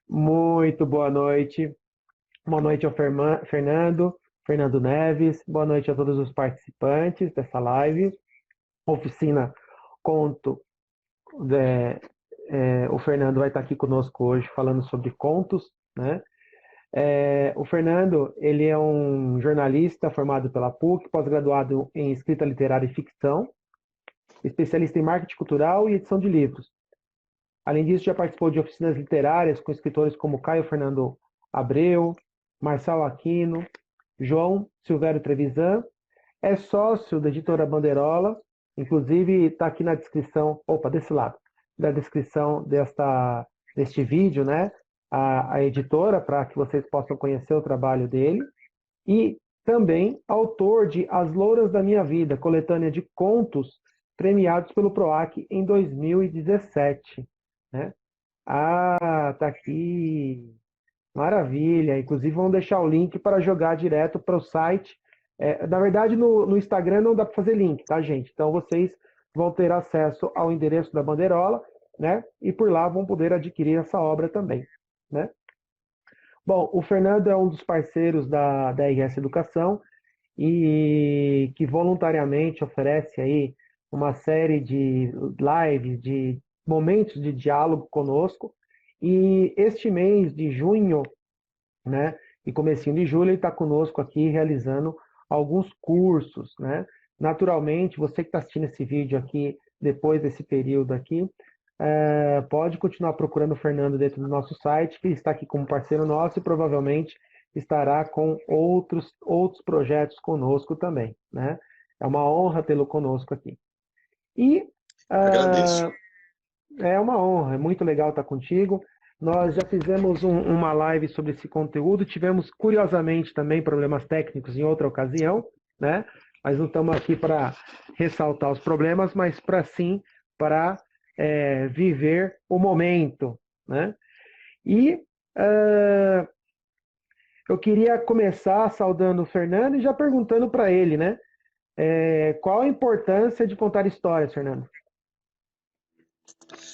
Muito boa noite. Boa noite ao Fernando Neves. Boa noite a todos os participantes dessa live. Oficina Conto. O Fernando vai estar aqui conosco hoje falando sobre contos, né? O Fernando, ele é um jornalista formado pela PUC, pós-graduado em escrita literária e ficção, especialista em marketing cultural e edição de livros. Além disso, já participou de oficinas literárias com escritores como Caio Fernando Abreu, Marçal Aquino, João Silvério Trevisan. É sócio da editora Bandeirola, inclusive está aqui na descrição, desse lado, da descrição deste vídeo, né? A editora, para que vocês possam conhecer o trabalho dele. E também autor de As Louras da Minha Vida, coletânea de contos premiados pelo PROAC em 2017. Né? Tá aqui. Maravilha. Inclusive, vamos deixar o link para jogar direto para o site. Na verdade, no Instagram não dá para fazer link, tá, gente? Então, vocês vão ter acesso ao endereço da Bandeirola, né? E por lá vão poder adquirir essa obra também, né? Bom, o Fernando é um dos parceiros da RS Educação e que voluntariamente oferece aí uma série de lives, de momentos de diálogo conosco. E este mês de junho, né, e comecinho de julho, ele está conosco aqui realizando alguns cursos, né? Naturalmente, você que está assistindo esse vídeo aqui, depois desse período aqui, pode continuar procurando o Fernando dentro do nosso site, que está aqui como parceiro nosso e provavelmente estará com outros projetos conosco também, né? É uma honra tê-lo conosco aqui. E Agradeço. é uma honra, é muito legal estar contigo. Nós já fizemos uma live sobre esse conteúdo, tivemos curiosamente também problemas técnicos em outra ocasião, né? Mas não estamos aqui para ressaltar os problemas, mas para viver o momento, né? E eu queria começar saudando o Fernando e já perguntando para ele, né? Qual a importância de contar histórias, Fernando?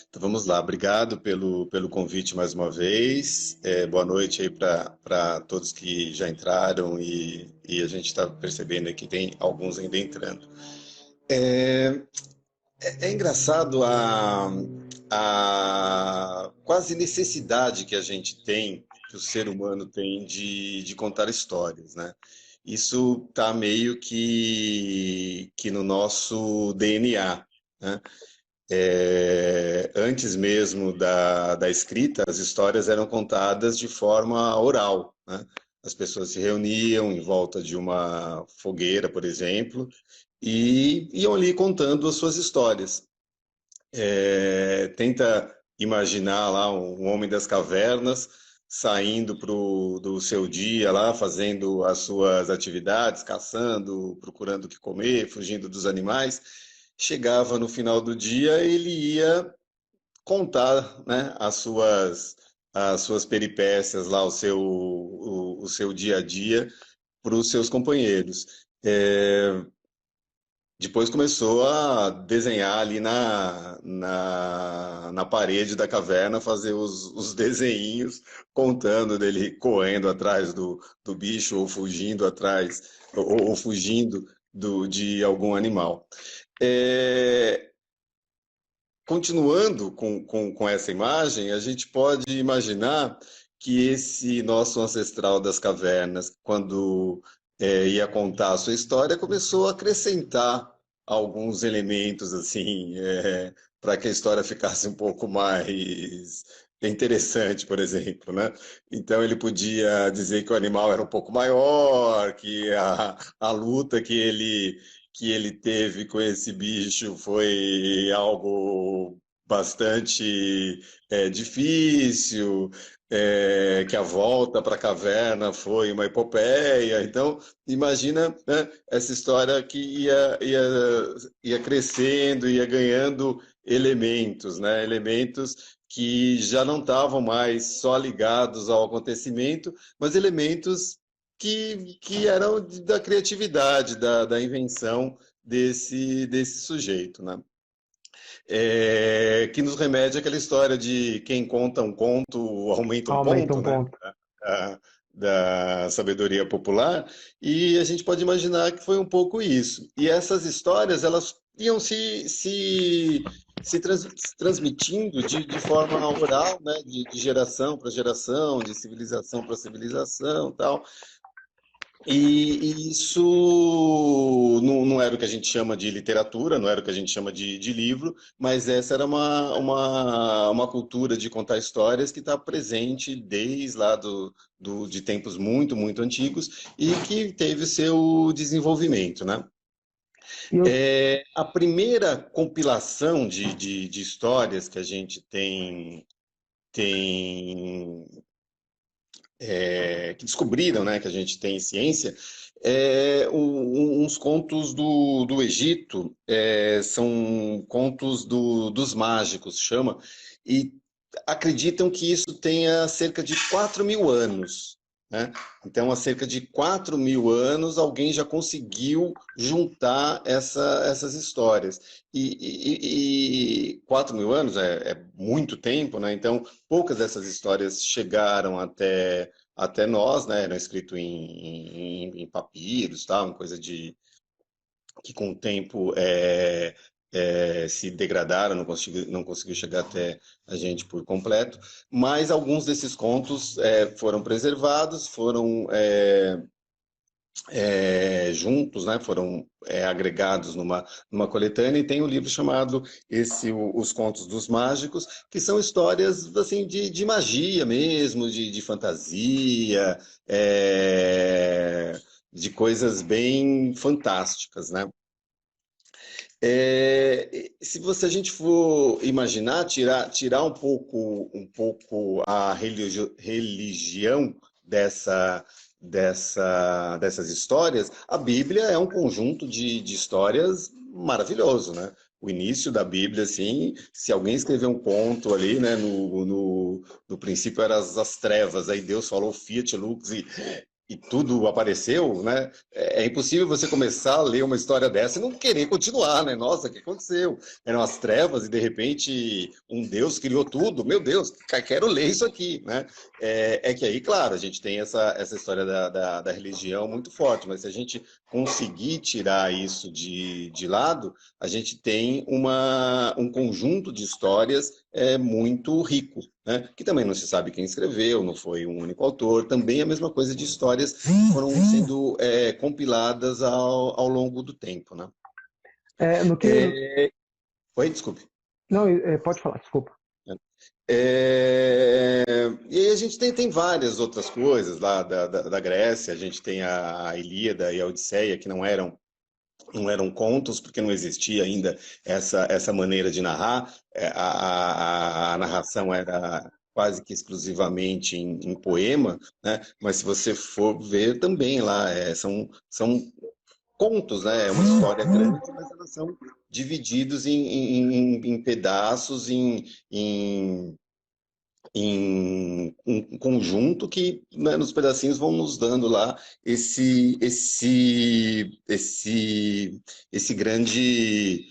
Então vamos lá, obrigado pelo convite mais uma vez. Boa noite aí para todos que já entraram e a gente está percebendo que tem alguns ainda entrando. É engraçado a quase necessidade que a gente tem, que o ser humano tem de contar histórias, né? Isso está meio que no nosso DNA, né? Antes mesmo da escrita, as histórias eram contadas de forma oral, né? As pessoas se reuniam em volta de uma fogueira, por exemplo, e iam ali contando as suas histórias. Tenta imaginar lá um homem das cavernas saindo do seu dia lá, fazendo as suas atividades, caçando, procurando o que comer, fugindo dos animais. Chegava no final do dia, ele ia contar, né, as suas peripécias lá, o seu dia a dia para os seus companheiros. Depois começou a desenhar ali na parede da caverna, fazer os desenhinhos, contando dele correndo atrás do bicho, ou fugindo atrás, ou fugindo de algum animal. É, Continuando com essa imagem, a gente pode imaginar que esse nosso ancestral das cavernas, quando ia contar a sua história, começou a acrescentar alguns elementos assim, para que a história ficasse um pouco mais interessante, por exemplo, né? Então ele podia dizer que o animal era um pouco maior, que a luta que ele teve com esse bicho foi algo bastante difícil, que a volta para a caverna foi uma epopeia. Então, imagina, né, essa história que ia crescendo, ia ganhando elementos, né, elementos que já não estavam mais só ligados ao acontecimento, mas elementos que eram da criatividade, da invenção desse sujeito, né? que nos remete àquela história de quem conta um conto aumenta um Aumenta ponto, um né? ponto. Da sabedoria popular, e a gente pode imaginar que foi um pouco isso. E essas histórias, elas iam se transmitindo de forma oral, né? De geração para geração, de civilização para civilização, tal. E isso não era o que a gente chama de literatura, não era o que a gente chama de livro, mas essa era uma cultura de contar histórias que está presente desde lá de tempos muito, muito antigos e que teve seu desenvolvimento, né? E os, A primeira compilação de histórias que a gente tem que descobriram, né, que a gente tem ciência, uns contos do Egito, são contos dos mágicos, chama, e acreditam que isso tenha cerca de 4.000 anos. Né? Então, há cerca de 4.000 anos, alguém já conseguiu juntar essas histórias. E 4.000 anos é muito tempo, né? Então, poucas dessas histórias chegaram até nós, né? Eram escritos em papiros, tal, uma coisa que com o tempo se degradaram, não conseguiu chegar até a gente por completo, mas alguns desses contos foram preservados, foram juntos, né, foram agregados numa coletânea, e tem um livro chamado Os Contos dos Mágicos, que são histórias assim de magia mesmo, de fantasia, de coisas bem fantásticas, né? Se a gente for imaginar, tirar um pouco a religião dessas histórias, a Bíblia é um conjunto de histórias maravilhoso, né? O início da Bíblia, assim, se alguém escreveu um conto ali, né, no princípio eram as trevas, aí Deus falou Fiat Lux e tudo apareceu, né? É impossível você começar a ler uma história dessa e não querer continuar, né? Nossa, o que aconteceu? Eram as trevas e de repente um Deus criou tudo. Meu Deus, quero ler isso aqui, né? Que aí, claro, a gente tem essa história da religião muito forte, mas se a gente conseguir tirar isso de lado, a gente tem um conjunto de histórias muito rico, né? Que também não se sabe quem escreveu, não foi um único autor. Também a mesma coisa de histórias que foram sendo compiladas ao longo do tempo, né? no que. Oi, desculpe. Não, pode falar, desculpa. E aí a gente tem várias outras coisas lá da Grécia. A gente tem a Ilíada e a Odisseia, que não eram contos, porque não existia ainda essa maneira de narrar. A narração era quase que exclusivamente em poema, né? Mas se você for ver também lá, são contos, né? É uma história grande, mas elas são divididos em pedaços, em um conjunto que, né, nos pedacinhos vão nos dando lá essa grande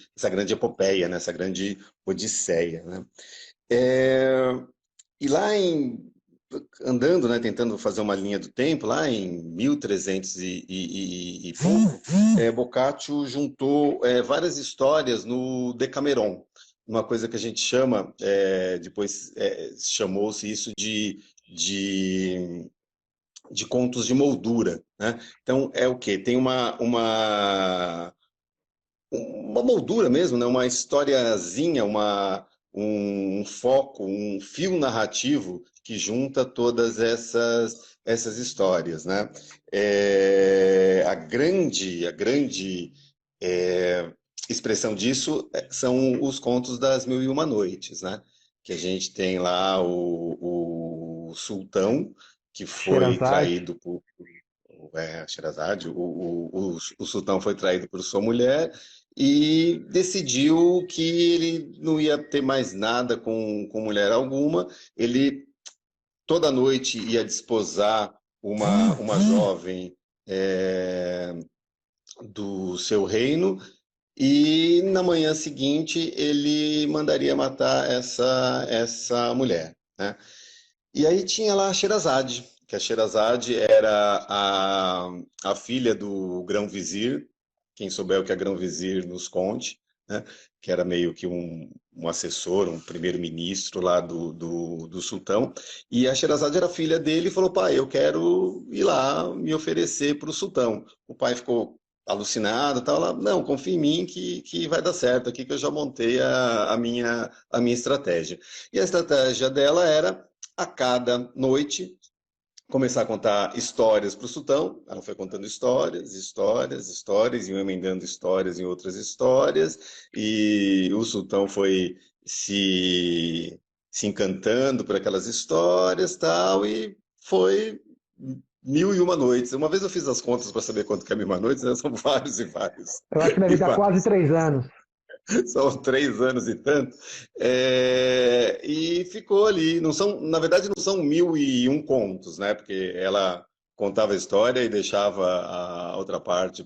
epopeia, né? Essa grande odisseia, né? É, e lá andando, né, tentando fazer uma linha do tempo, lá em 1300 e pouco, Boccaccio juntou várias histórias no Decameron, uma coisa que a gente chama, depois chamou-se isso de contos de moldura, né? Então é o quê? Tem uma moldura mesmo, né? Uma historiazinha, um foco, um fio narrativo que junta todas essas histórias, né? A grande expressão disso são os contos das Mil e Uma Noites, né? Que a gente tem lá o sultão, que foi Sherazade. traído por Sherazade, o sultão foi traído por sua mulher e decidiu que ele não ia ter mais nada com mulher alguma. Ele toda noite ia desposar uma jovem do seu reino, e na manhã seguinte ele mandaria matar essa mulher, né? E aí tinha lá a Sherazade, que a Sherazade era a filha do grão-vizir, quem souber o que é grão-vizir nos conte, né? Que era meio que um assessor, um primeiro-ministro lá do sultão. E a Sherazade era filha dele e falou: pai, eu quero ir lá me oferecer para o sultão. O pai ficou alucinado, tal, lá, não, confia em mim que vai dar certo aqui, que eu já montei a minha estratégia. E a estratégia dela era a cada noite começar a contar histórias para o sultão. Ela foi contando histórias, histórias, histórias, e iam emendando histórias em outras histórias, e o sultão foi se encantando por aquelas histórias tal, e foi mil e uma noites. Uma vez eu fiz as contas para saber quanto que é mil e uma noites, né? São vários e vários Eu acho que e deve dar quase vários. 3 anos. São 3 anos e tanto. E ficou ali. Não são, na verdade, não são mil e um contos, né? Porque ela contava a história e deixava a outra parte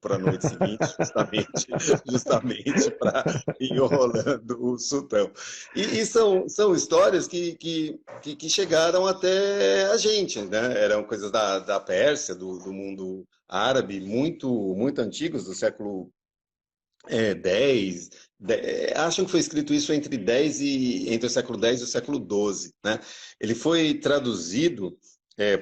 para a noite seguinte, justamente para ir enrolando o sultão. E são histórias que chegaram até a gente, né? Eram coisas da Pérsia, do mundo árabe, muito, muito antigos, do século 10, acham que foi escrito isso entre o século X e o século XII, né? Ele foi traduzido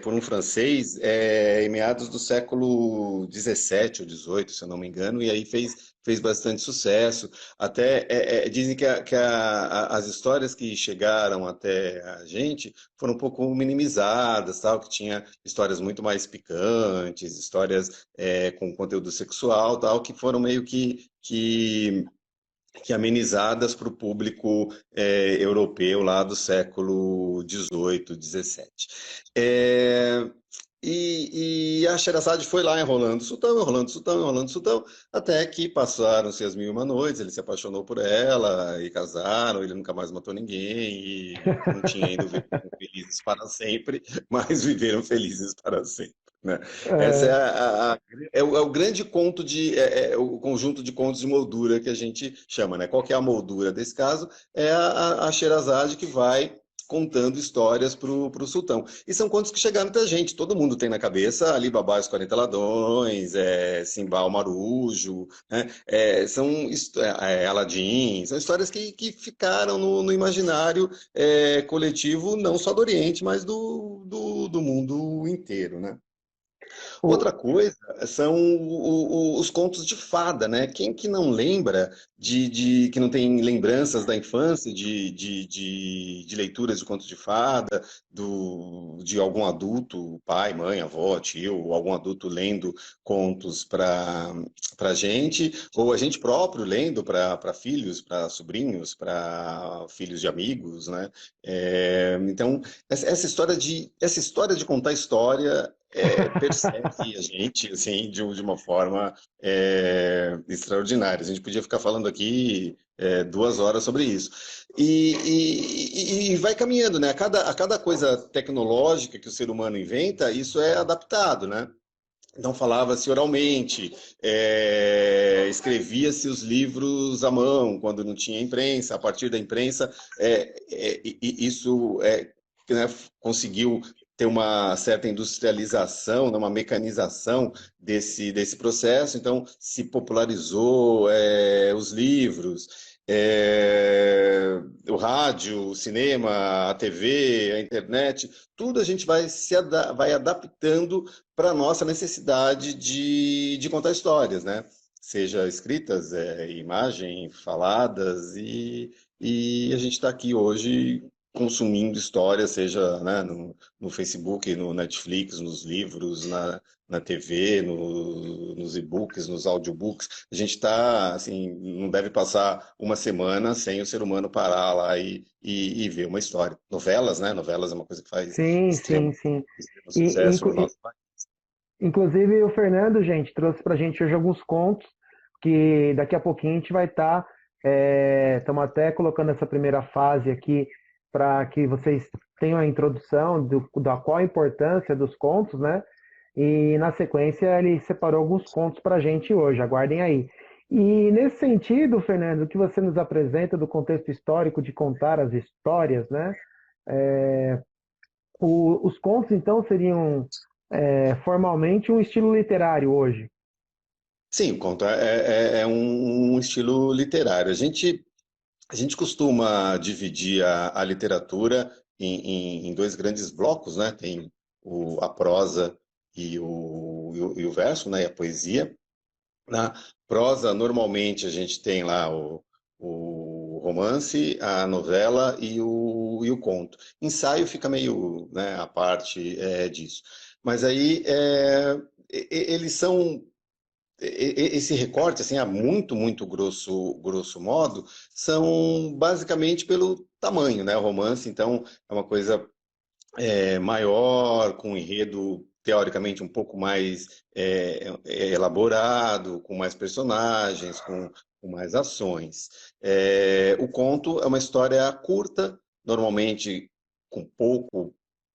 por um francês em meados do século XVII ou XVIII, se eu não me engano, e aí fez bastante sucesso. Até dizem que as histórias que chegaram até a gente foram um pouco minimizadas, tal, que tinha histórias muito mais picantes, histórias com conteúdo sexual, tal, que foram meio que amenizadas para o público europeu lá do século XVIII, XVII. É, e a Sherazade foi lá enrolando o sultão, enrolando o sultão, enrolando o sultão, até que passaram-se as mil e uma noites, ele se apaixonou por ela e casaram, ele nunca mais matou ninguém e não tinha ainda viveram felizes para sempre, mas viveram felizes para sempre. Né? Essa é, É, é o grande conto o conjunto de contos de moldura que a gente chama, né? Qual que é a moldura desse caso? É a Sherazade que vai contando histórias para o sultão. E são contos que chegaram até a gente. Todo mundo tem na cabeça Ali Babá e os 40 Ladrões, Simbá o Marujo, né? Aladim. São histórias que ficaram no imaginário coletivo, não só do Oriente, mas do mundo inteiro, né? Outra o, coisa são os contos de fada, né? Quem que não lembra que não tem lembranças da infância de leituras de contos de fada, de algum adulto, pai, mãe, avó, tio, ou algum adulto lendo contos para gente, ou a gente próprio lendo para filhos, para sobrinhos, para filhos de amigos, né? Então, essa história de contar história persegue a gente assim de uma forma extraordinária. A gente podia ficar falando aqui 2 horas sobre isso. E vai caminhando, né? A cada coisa tecnológica que o ser humano inventa, isso é adaptado, né? Então falava-se oralmente, escrevia-se os livros à mão quando não tinha imprensa. A partir da imprensa, isso né, conseguiu ter uma certa industrialização, né, uma mecanização desse processo. Então se popularizou os livros, o rádio, o cinema, a TV, a internet, tudo a gente vai adaptando para a nossa necessidade de contar histórias, né? Seja escritas, imagem, faladas, e a gente está aqui hoje consumindo histórias, seja né, no Facebook, no Netflix, nos livros, na TV, nos e-books, nos audiobooks. A gente está, assim, não deve passar uma semana sem o ser humano parar lá e ver uma história. Novelas, né? Novelas é uma coisa que faz sim, extremo, sim, sim. extremo E, sucesso no nosso país. inclusive o Fernando, gente, trouxe para a gente hoje alguns contos que daqui a pouquinho a gente vai estar. Estamos até colocando essa primeira fase aqui para que vocês tenham a introdução da qual a importância dos contos, né? E na sequência ele separou alguns contos para a gente hoje. Aguardem aí. E nesse sentido, Fernando, o que você nos apresenta do contexto histórico de contar as histórias, né? Os contos, então, seriam formalmente um estilo literário hoje. Sim, o conto é um estilo literário. A gente costuma dividir a literatura em dois grandes blocos, né? Tem a prosa e o verso, né? E a poesia. Na prosa, normalmente, a gente tem lá o romance, a novela e o conto. Ensaio fica meio, né, a parte disso. Mas aí eles são esse recorte, assim, a muito grosso modo, são basicamente pelo tamanho, né? O romance, então, é uma coisa maior, com um enredo teoricamente um pouco mais elaborado, com mais personagens, com mais ações. O conto é uma história curta, normalmente com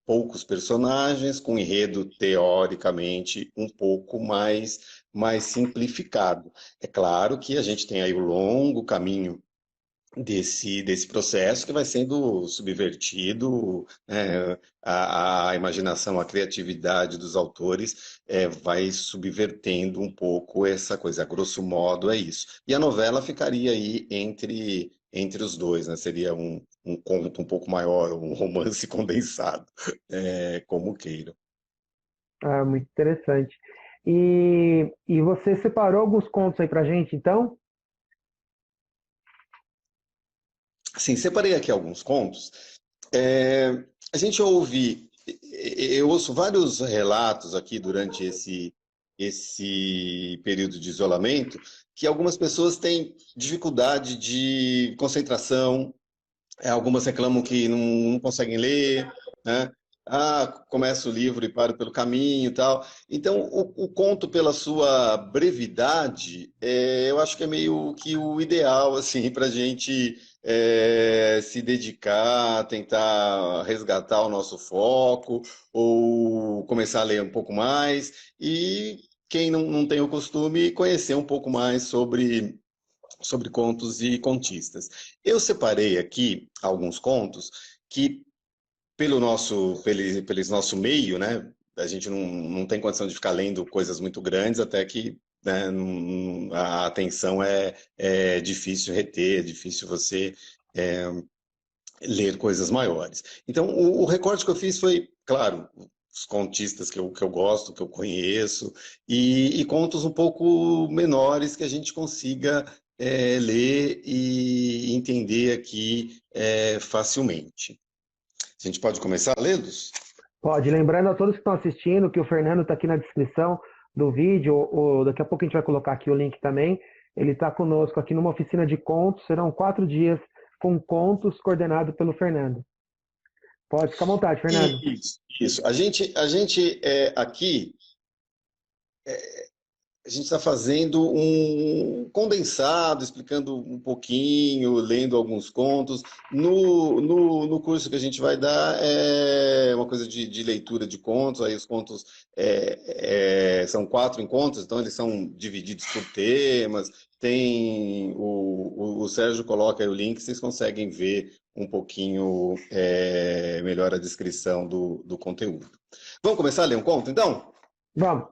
poucos personagens, com um enredo teoricamente um pouco mais simplificado. É claro que a gente tem aí o longo caminho desse processo que vai sendo subvertido, né? A imaginação, a criatividade dos autores vai subvertendo um pouco essa coisa. A grosso modo é isso. E a novela ficaria aí entre os dois, né? Seria um conto um pouco maior, um romance condensado, como queiram. Ah, muito interessante. E você separou alguns contos aí pra gente, então? Assim, separei aqui alguns contos. É, a gente ouve, eu ouço vários relatos aqui durante esse período de isolamento, que algumas pessoas têm dificuldade de concentração, algumas reclamam que não conseguem ler, né? Ah, começa o livro e paro pelo caminho e tal. Então, o conto, pela sua brevidade, eu acho que é meio que o ideal, assim, para a gente se dedicar, tentar resgatar o nosso foco, ou começar a ler um pouco mais. E quem não tem o costume, conhecer um pouco mais sobre contos e contistas. Eu separei aqui alguns contos que, pelo nosso meio, né, a gente não tem condição de ficar lendo coisas muito grandes, até que, né, a atenção é difícil reter, é difícil você ler coisas maiores. Então, o recorte que eu fiz foi, claro, os contistas que eu gosto, que eu conheço, e contos um pouco menores que a gente consiga ler e entender aqui facilmente. A gente pode começar a lê-los? Pode. Lembrando a todos que estão assistindo que o Fernando está aqui na descrição do vídeo, ou daqui a pouco a gente vai colocar aqui o link também. Ele está conosco aqui numa oficina de contos. Serão 4 dias com contos coordenado pelo Fernando. Pode ficar à vontade, Fernando. Isso. A gente aqui a gente está fazendo um condensado, explicando um pouquinho, lendo alguns contos. No curso que a gente vai dar é uma coisa de leitura de contos, aí os contos são 4 encontros, então eles são divididos por temas. Tem o Sérgio coloca aí o link, vocês conseguem ver um pouquinho melhor a descrição do conteúdo. Vamos começar a ler um conto, então? Vamos,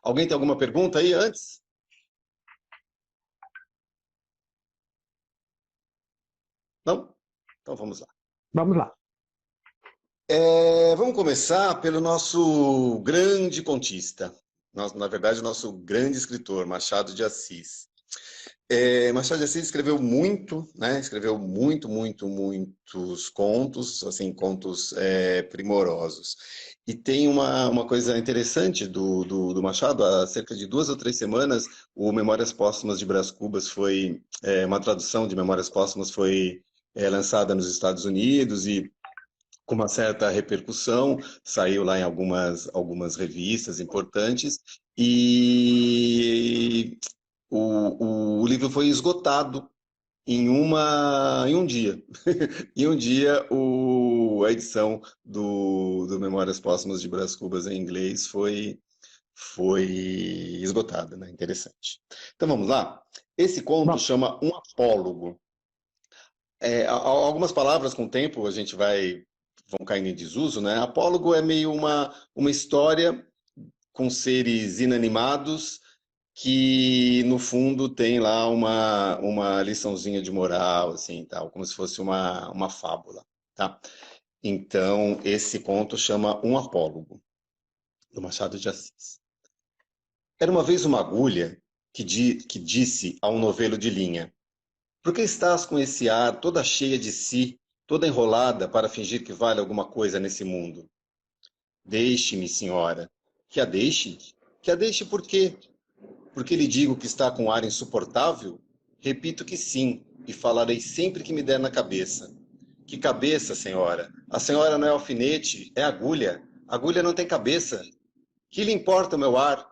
Alguém tem alguma pergunta aí antes? Não? Então vamos lá. vamos lá. Vamos começar pelo nosso grande contista. Na verdade, nosso grande escritor, Machado de Assis. Machado de Assis escreveu muito, né? Escreveu muitos contos, assim, contos primorosos. E tem uma coisa interessante do Machado, há cerca de 2 ou 3 semanas, o Memórias Póstumas de Brás Cubas foi, uma tradução de Memórias Póstumas foi lançada nos Estados Unidos e com uma certa repercussão, saiu lá em algumas revistas importantes, e o livro foi esgotado em um dia. Em um dia, a edição do Memórias Póstumas de Brás Cubas em inglês foi esgotada, né? Interessante. Então vamos lá. Esse conto Bom, chama Um Apólogo. Algumas palavras com o tempo a gente vão caindo em desuso, né? Apólogo é meio uma história com seres inanimados que no fundo tem lá uma liçãozinha de moral, assim, tal, como se fosse uma fábula, tá? Então, esse conto chama Um Apólogo, do Machado de Assis. Era uma vez uma agulha que disse a um novelo de linha: por que estás com esse ar toda cheia de si, toda enrolada para fingir que vale alguma coisa nesse mundo? Deixe-me, senhora. Que a deixe? Que a deixe por quê? Porque lhe digo que está com um ar insuportável? Repito que sim, e falarei sempre que me der na cabeça. Que cabeça, senhora? A senhora não é alfinete, é agulha. Agulha não tem cabeça. Que lhe importa o meu ar?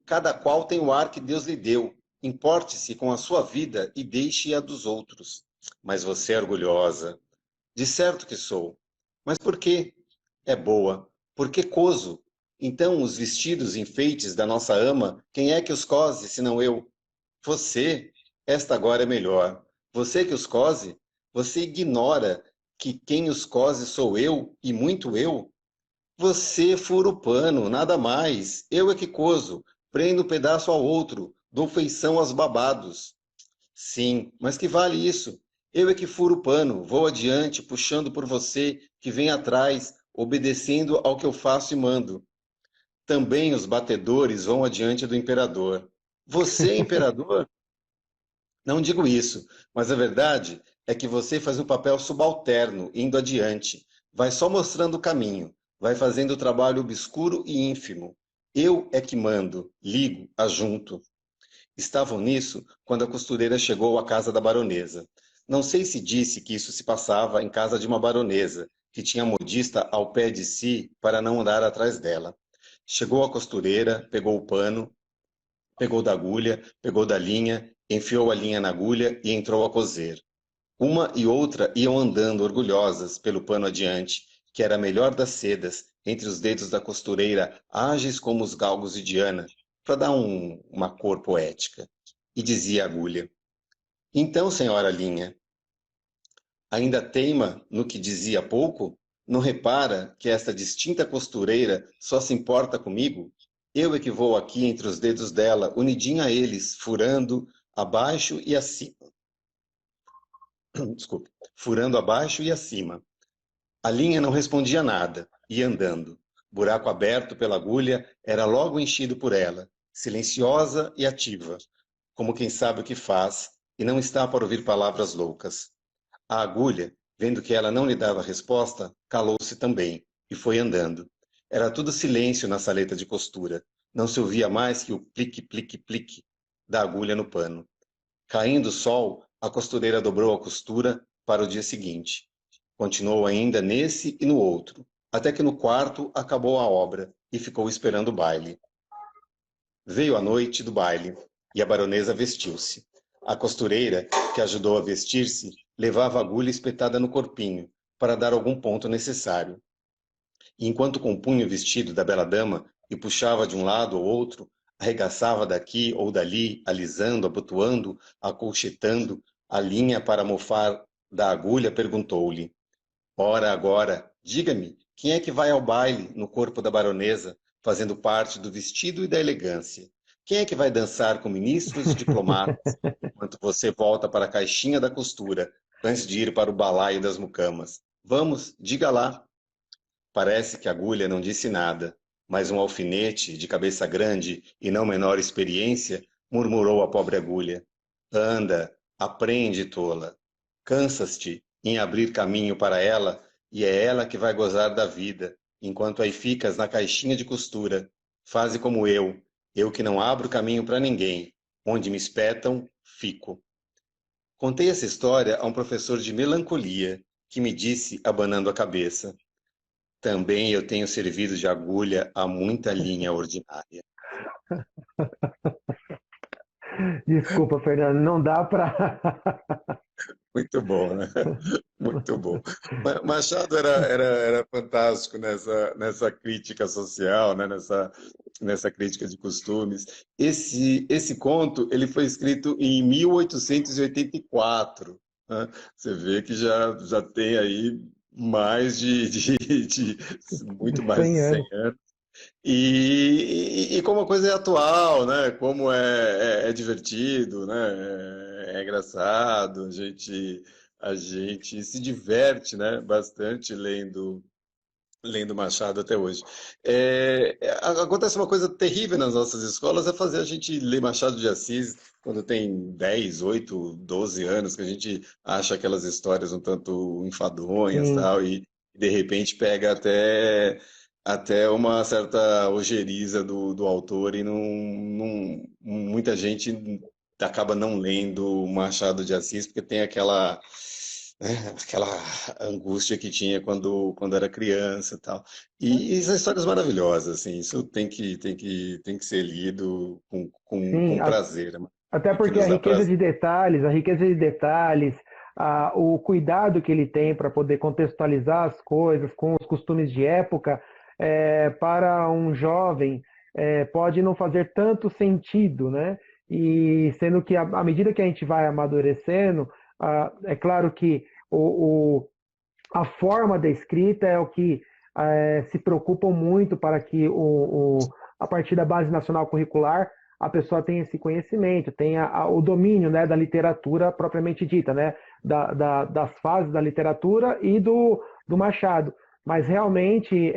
Cada qual tem o ar que Deus lhe deu. Importe-se com a sua vida e deixe a dos outros. Mas você é orgulhosa. De certo que sou. Mas por quê? É boa. Por que coso? Então, os vestidos enfeites da nossa ama, quem é que os cose, senão eu? Você, esta agora é melhor. Você que os cose, você ignora que quem os cose sou eu, e muito eu? Você fura o pano, nada mais. Eu é que coso, prendo um pedaço ao outro, dou feição aos babados. Sim, mas que vale isso? Eu é que furo o pano, vou adiante, puxando por você, que vem atrás, obedecendo ao que eu faço e mando. Também os batedores vão adiante do imperador. Você, imperador? Não digo isso, mas a verdade é que você faz um papel subalterno, indo adiante. Vai só mostrando o caminho, vai fazendo o trabalho obscuro e ínfimo. Eu é que mando, ligo, ajunto. Estavam nisso quando a costureira chegou à casa da baronesa. Não sei se disse que isso se passava em casa de uma baronesa, que tinha modista ao pé de si para não andar atrás dela. Chegou a costureira, pegou o pano, pegou da agulha, pegou da linha, enfiou a linha na agulha e entrou a coser. Uma e outra iam andando orgulhosas pelo pano adiante, que era a melhor das sedas, entre os dedos da costureira, ágeis como os galgos de Diana, para dar uma cor poética. E dizia a agulha: então, senhora Linha, ainda teima no que dizia há pouco? Não repara que esta distinta costureira só se importa comigo? Eu é que vou aqui entre os dedos dela, unidinho a eles, furando abaixo e acima. Desculpe, furando abaixo e acima. A linha não respondia nada, ia andando. Buraco aberto pela agulha era logo enchido por ela, silenciosa e ativa, como quem sabe o que faz e não está para ouvir palavras loucas. A agulha, vendo que ela não lhe dava resposta, calou-se também e foi andando. Era tudo silêncio na saleta de costura. Não se ouvia mais que o plique, plique, plique da agulha no pano. Caindo o sol, a costureira dobrou a costura para o dia seguinte. Continuou ainda nesse e no outro, até que no quarto acabou a obra e ficou esperando o baile. Veio a noite do baile e a baronesa vestiu-se. A costureira, que ajudou a vestir-se, levava a agulha espetada no corpinho, para dar algum ponto necessário. E enquanto compunha o vestido da bela dama e puxava de um lado ou outro, arregaçava daqui ou dali, alisando, abotoando, acolchetando a linha para mofar da agulha, perguntou-lhe: ora agora, diga-me, quem é que vai ao baile no corpo da baronesa, fazendo parte do vestido e da elegância? Quem é que vai dançar com ministros e diplomatas, enquanto você volta para a caixinha da costura, antes de ir para o balaio das mucamas? Vamos, diga lá. Parece que a agulha não disse nada, mas um alfinete, de cabeça grande e não menor experiência, murmurou a pobre agulha. Anda, aprende, tola. Cansas-te em abrir caminho para ela, e é ela que vai gozar da vida, enquanto aí ficas na caixinha de costura. Faze como eu que não abro caminho para ninguém. Onde me espetam, fico. Contei essa história a um professor de melancolia, que me disse, abanando a cabeça: também eu tenho servido de agulha a muita linha ordinária. desculpa, Fernando, não dá para. Muito bom, né? Muito bom. Machado era fantástico nessa crítica social, né? nessa crítica de costumes. Esse conto ele foi escrito em 1884. Né? Você vê que já tem aí mais de De muito mais de 100 100 anos. anos. E como a coisa é atual, né? Como é divertido, né? É engraçado, a gente se diverte, né? Bastante lendo Machado até hoje. Acontece uma coisa terrível nas nossas escolas, é fazer a gente ler Machado de Assis quando tem 10, 8, 12 anos, que a gente acha aquelas histórias um tanto enfadonhas Sim, tal, e de repente pega até uma certa ojeriza do autor e muita gente acaba não lendo Machado de Assis porque tem aquela angústia que tinha quando era criança e tal. E são histórias maravilhosas, assim, isso tem que ser lido sim. com prazer, né? Até Que porque nos dá prazer. a riqueza de detalhes, o cuidado que ele tem para poder contextualizar as coisas com os costumes de época, para um jovem, pode não fazer tanto sentido, né? E sendo que à medida que a gente vai amadurecendo, é claro que a forma da escrita é o que se preocupam muito para que a partir da base nacional curricular a pessoa tenha esse conhecimento, tenha o domínio, né, da literatura propriamente dita, né, das fases da literatura e do Machado. Mas realmente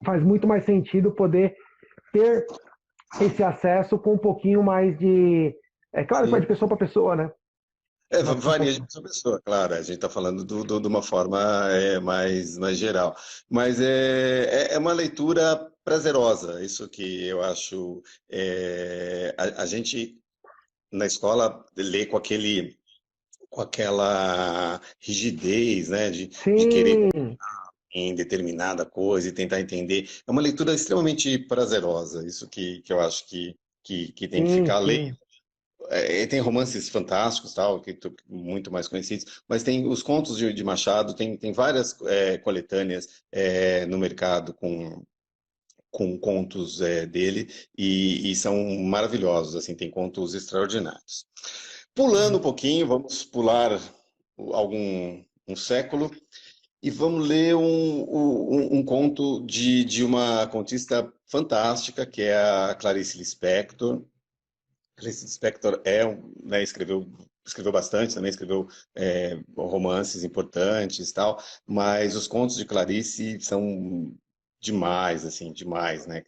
faz muito mais sentido poder ter esse acesso com um pouquinho mais de. É claro que vai de Sim. pessoa para pessoa, né? Mas com um Varia de pouco. pessoa a pessoa, claro. A gente está falando de uma forma mais geral. Mas é uma leitura prazerosa, isso que eu acho. A gente, na escola, lê com aquela rigidez, né, de querer Sim, em determinada coisa e tentar entender. É uma leitura extremamente prazerosa, isso que eu acho que tem que sim, ficar lendo. sim. Tem romances fantásticos, tal, muito mais conhecidos, mas tem os contos de Machado, tem várias coletâneas no mercado com contos dele e são maravilhosos, assim, tem contos extraordinários. Pulando um pouquinho, vamos pular um século e vamos ler um conto de uma contista fantástica, que é a Clarice Lispector. Clarice Lispector né, escreveu bastante, também escreveu romances importantes e tal, mas os contos de Clarice são demais, assim, demais, né?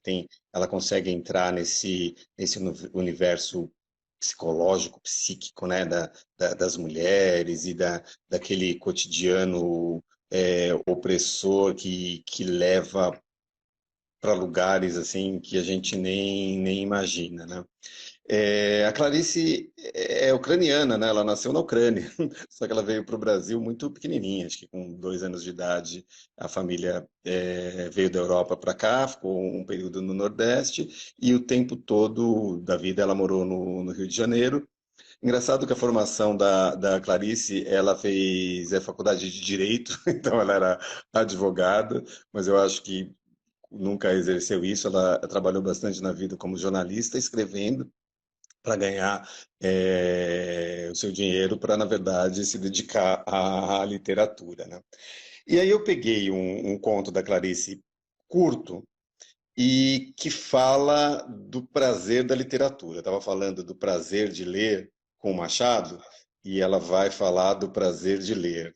Ela consegue entrar nesse universo psicológico, psíquico, né, das mulheres e daquele cotidiano opressor que leva para lugares assim que a gente nem imagina, né? A Clarice é ucraniana, né? Ela nasceu na Ucrânia, só que ela veio para o Brasil muito pequenininha, acho que com 2 anos de idade. A família veio da Europa para cá, ficou um período no Nordeste e o tempo todo da vida ela morou no Rio de Janeiro. Engraçado que a formação da Clarice, ela fez a faculdade de Direito, então ela era advogada, mas eu acho que nunca exerceu isso. Ela trabalhou bastante na vida como jornalista, escrevendo para ganhar o seu dinheiro para, na verdade, se dedicar à literatura, né? E aí eu peguei um conto da Clarice curto e que fala do prazer da literatura. Eu estava falando do prazer de ler com Machado e ela vai falar do prazer de ler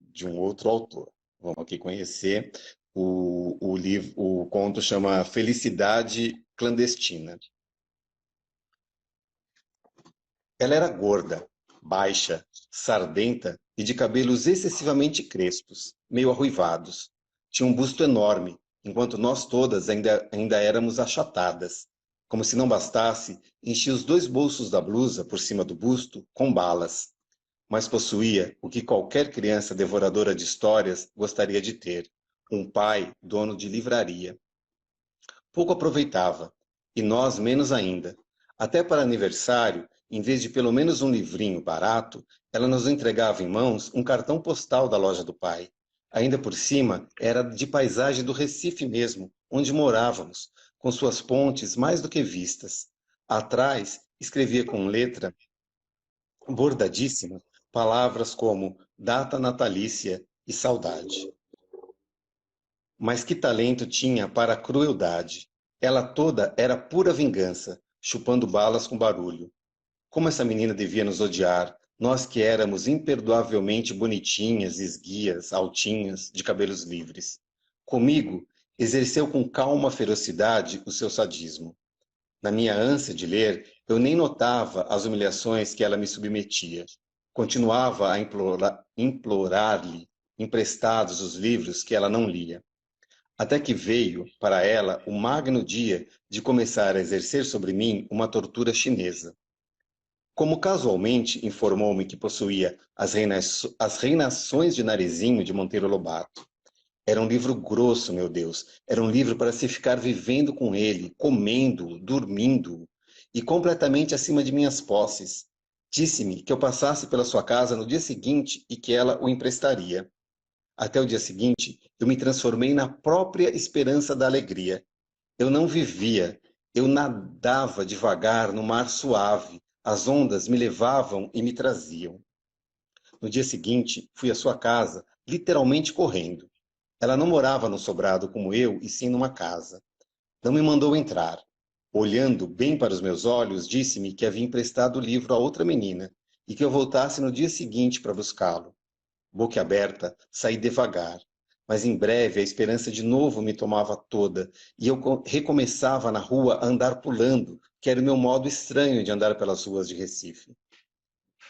de um outro autor. Vamos aqui conhecer o livro, o conto chama Felicidade Clandestina. Ela era gorda, baixa, sardenta e de cabelos excessivamente crespos, meio arruivados. Tinha um busto enorme, enquanto nós todas ainda éramos achatadas. Como se não bastasse, enchia os 2 bolsos da blusa, por cima do busto, com balas. Mas possuía o que qualquer criança devoradora de histórias gostaria de ter: um pai dono de livraria. Pouco aproveitava, e nós menos ainda. Até para aniversário, em vez de pelo menos um livrinho barato, ela nos entregava em mãos um cartão postal da loja do pai. Ainda por cima, era de paisagem do Recife mesmo, onde morávamos, com suas pontes mais do que vistas. Atrás, escrevia com letra bordadíssima palavras como data natalícia e saudade. Mas que talento tinha para a crueldade! Ela toda era pura vingança, chupando balas com barulho. Como essa menina devia nos odiar, nós que éramos imperdoavelmente bonitinhas, esguias, altinhas, de cabelos livres. Comigo, exerceu com calma ferocidade o seu sadismo. Na minha ânsia de ler, eu nem notava as humilhações que ela me submetia. Continuava a implorar-lhe emprestados os livros que ela não lia. Até que veio, para ela, o magno dia de começar a exercer sobre mim uma tortura chinesa. Como casualmente informou-me que possuía as Reinações de Narizinho de Monteiro Lobato. Era um livro grosso, meu Deus. Era um livro para se ficar vivendo com ele, comendo, dormindo, e completamente acima de minhas posses. Disse-me que eu passasse pela sua casa no dia seguinte e que ela o emprestaria. Até o dia seguinte, eu me transformei na própria esperança da alegria. Eu não vivia, eu nadava devagar no mar suave. As ondas me levavam e me traziam. No dia seguinte, fui à sua casa, literalmente correndo. Ela não morava no sobrado como eu, e sim numa casa. Não me mandou entrar. Olhando bem para os meus olhos, disse-me que havia emprestado o livro a outra menina e que eu voltasse no dia seguinte para buscá-lo. Boquiaberta, saí devagar, mas em breve a esperança de novo me tomava toda e eu recomeçava na rua a andar pulando, que era o meu modo estranho de andar pelas ruas de Recife.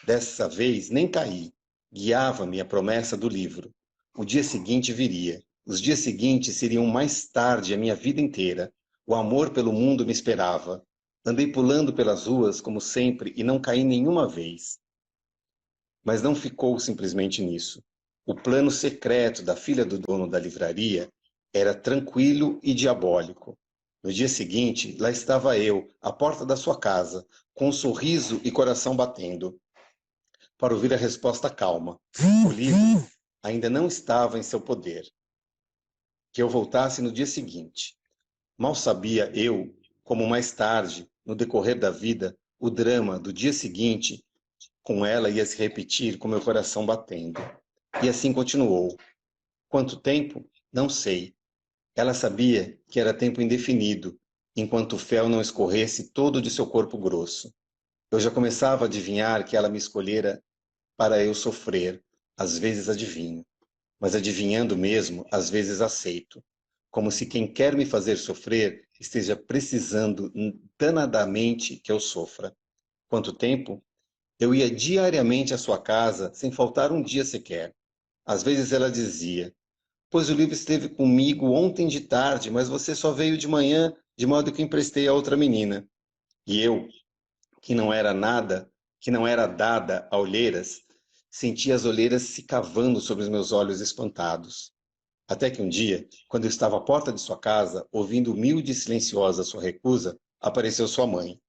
Dessa vez nem caí, guiava-me a promessa do livro. O dia seguinte viria, os dias seguintes seriam mais tarde a minha vida inteira. O amor pelo mundo me esperava. Andei pulando pelas ruas como sempre e não caí nenhuma vez. Mas não ficou simplesmente nisso. O plano secreto da filha do dono da livraria era tranquilo e diabólico. No dia seguinte, lá estava eu, à porta da sua casa, com um sorriso e coração batendo, para ouvir a resposta calma. O livro ainda não estava em seu poder. Que eu voltasse no dia seguinte. Mal sabia eu, como mais tarde, no decorrer da vida, o drama do dia seguinte com ela ia se repetir com meu coração batendo. E assim continuou. Quanto tempo? Não sei. Ela sabia que era tempo indefinido, enquanto o fel não escorresse todo de seu corpo grosso. Eu já começava a adivinhar que ela me escolhera para eu sofrer. Às vezes adivinho. Mas adivinhando mesmo, às vezes aceito. Como se quem quer me fazer sofrer esteja precisando danadamente que eu sofra. Quanto tempo? Eu ia diariamente à sua casa, sem faltar um dia sequer. Às vezes ela dizia: pois o livro esteve comigo ontem de tarde, mas você só veio de manhã, de modo que emprestei a outra menina. E eu, que não era nada, que não era dada a olheiras, sentia as olheiras se cavando sobre os meus olhos espantados. Até que um dia, quando eu estava à porta de sua casa, ouvindo humilde e silenciosa sua recusa, apareceu sua mãe.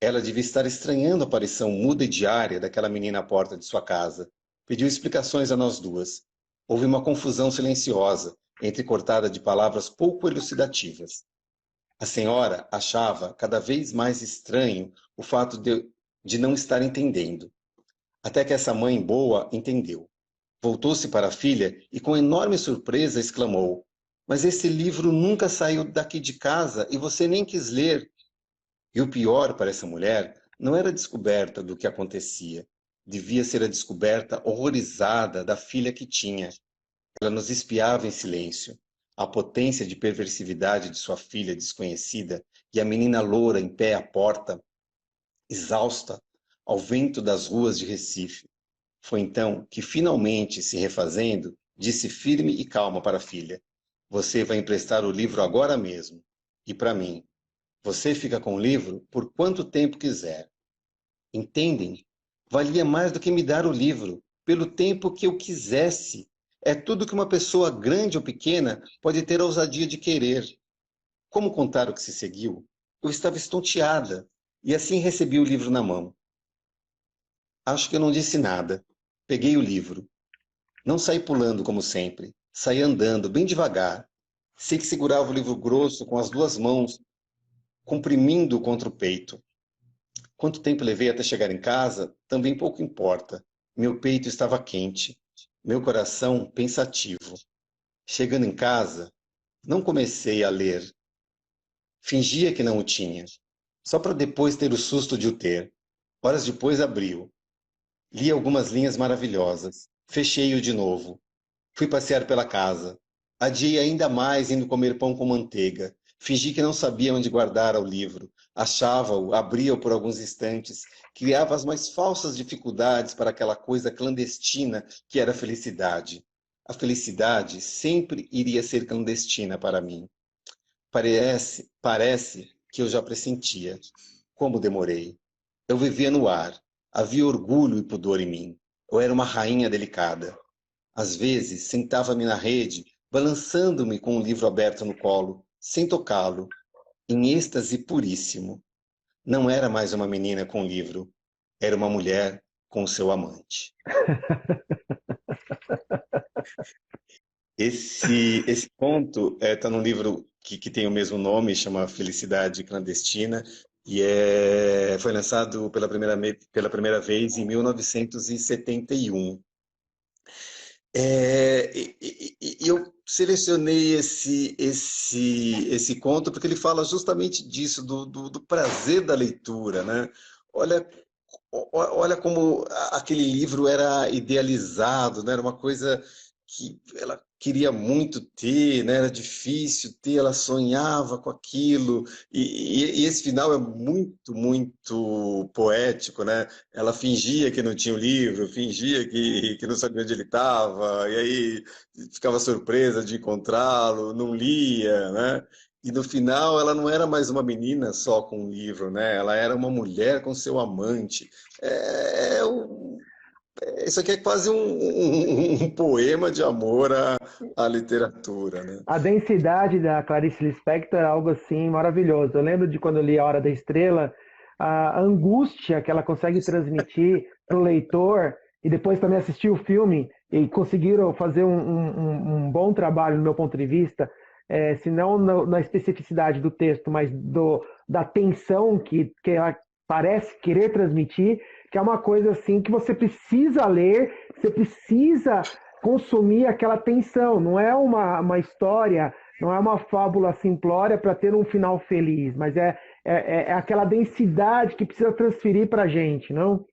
Ela devia estar estranhando a aparição muda e diária daquela menina à porta de sua casa. Pediu explicações a nós duas. Houve uma confusão silenciosa, entrecortada de palavras pouco elucidativas. A senhora achava cada vez mais estranho o fato de não estar entendendo. Até que essa mãe boa entendeu. Voltou-se para a filha e com enorme surpresa exclamou: mas esse livro nunca saiu daqui de casa e você nem quis ler. E o pior para essa mulher não era a descoberta do que acontecia. Devia ser a descoberta horrorizada da filha que tinha. Ela nos espiava em silêncio. A potência de perversividade de sua filha desconhecida e a menina loura em pé à porta, exausta, ao vento das ruas de Recife. Foi então que, finalmente se refazendo, disse firme e calma para a filha: você vai emprestar o livro agora mesmo. E para mim, você fica com o livro por quanto tempo quiser. Entendem? Valia mais do que me dar o livro, pelo tempo que eu quisesse. É tudo que uma pessoa grande ou pequena pode ter a ousadia de querer. Como contar o que se seguiu? Eu estava estonteada, e assim recebi o livro na mão. Acho que eu não disse nada. Peguei o livro. Não saí pulando como sempre, saí andando bem devagar. Sei que segurava o livro grosso com as duas mãos, comprimindo contra o peito. Quanto tempo levei até chegar em casa, também pouco importa. Meu peito estava quente, meu coração pensativo. Chegando em casa, não comecei a ler. Fingia que não o tinha, só para depois ter o susto de o ter. Horas depois abriu. Li algumas linhas maravilhosas. Fechei-o de novo. Fui passear pela casa. Adiei ainda mais indo comer pão com manteiga. Fingi que não sabia onde guardara o livro. Achava-o, abria-o por alguns instantes, criava as mais falsas dificuldades para aquela coisa clandestina que era a felicidade. A felicidade sempre iria ser clandestina para mim. Parece que eu já pressentia. Como demorei. Eu vivia no ar. Havia orgulho e pudor em mim. Eu era uma rainha delicada. Às vezes, sentava-me na rede, balançando-me com um livro aberto no colo, sem tocá-lo, em êxtase puríssimo. Não era mais uma menina com livro, era uma mulher com seu amante. Esse conto está num livro que tem o mesmo nome, chama Felicidade Clandestina, e foi lançado pela primeira vez em 1971. E eu selecionei esse conto porque ele fala justamente disso, do prazer da leitura, né? Olha, olha como aquele livro era idealizado, né? Era uma coisa que ela queria muito ter, né? Era difícil ter, ela sonhava com aquilo, e esse final é muito, muito poético, né? Ela fingia que não tinha o livro, fingia que não sabia onde ele estava, e aí ficava surpresa de encontrá-lo, não lia, né? E no final ela não era mais uma menina só com um livro, né? Ela era uma mulher com seu amante. É, isso aqui é quase um poema de amor à literatura, né? A densidade da Clarice Lispector é algo assim maravilhoso. Eu lembro de quando eu li A Hora da Estrela, a angústia que ela consegue transmitir para o leitor, e depois também assistir o filme, e conseguiram fazer um bom trabalho, no meu ponto de vista, se não na especificidade do texto, mas da tensão que ela parece querer transmitir, que é uma coisa assim que você precisa ler, você precisa consumir aquela tensão. Não é uma história, não é uma fábula simplória para ter um final feliz, mas é aquela densidade que precisa transferir para a gente, não?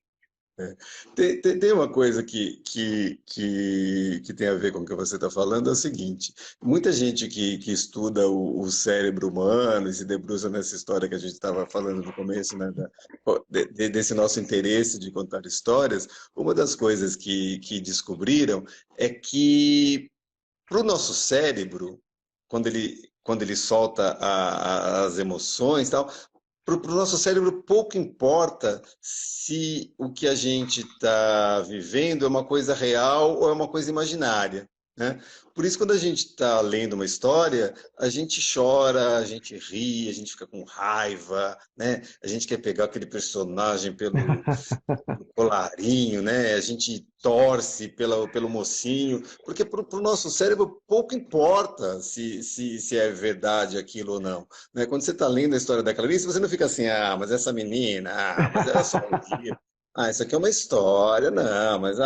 Tem uma coisa que tem a ver com o que você está falando, é o seguinte: muita gente que estuda o cérebro humano e se debruça nessa história que a gente estava falando no começo, né, desse nosso interesse de contar histórias, uma das coisas que descobriram é que para o nosso cérebro, quando ele solta as emoções e tal, para o nosso cérebro pouco importa se o que a gente está vivendo é uma coisa real ou é uma coisa imaginária, né? Por isso, quando a gente está lendo uma história, a gente chora, a gente ri, a gente fica com raiva, né? A gente quer pegar aquele personagem pelo colarinho, né? A gente torce pelo mocinho, porque para o nosso cérebro pouco importa se é verdade aquilo ou não, né? Quando você está lendo a história da Clarice, você não fica assim, mas essa menina, mas era só um livro. Isso aqui é uma história, não, mas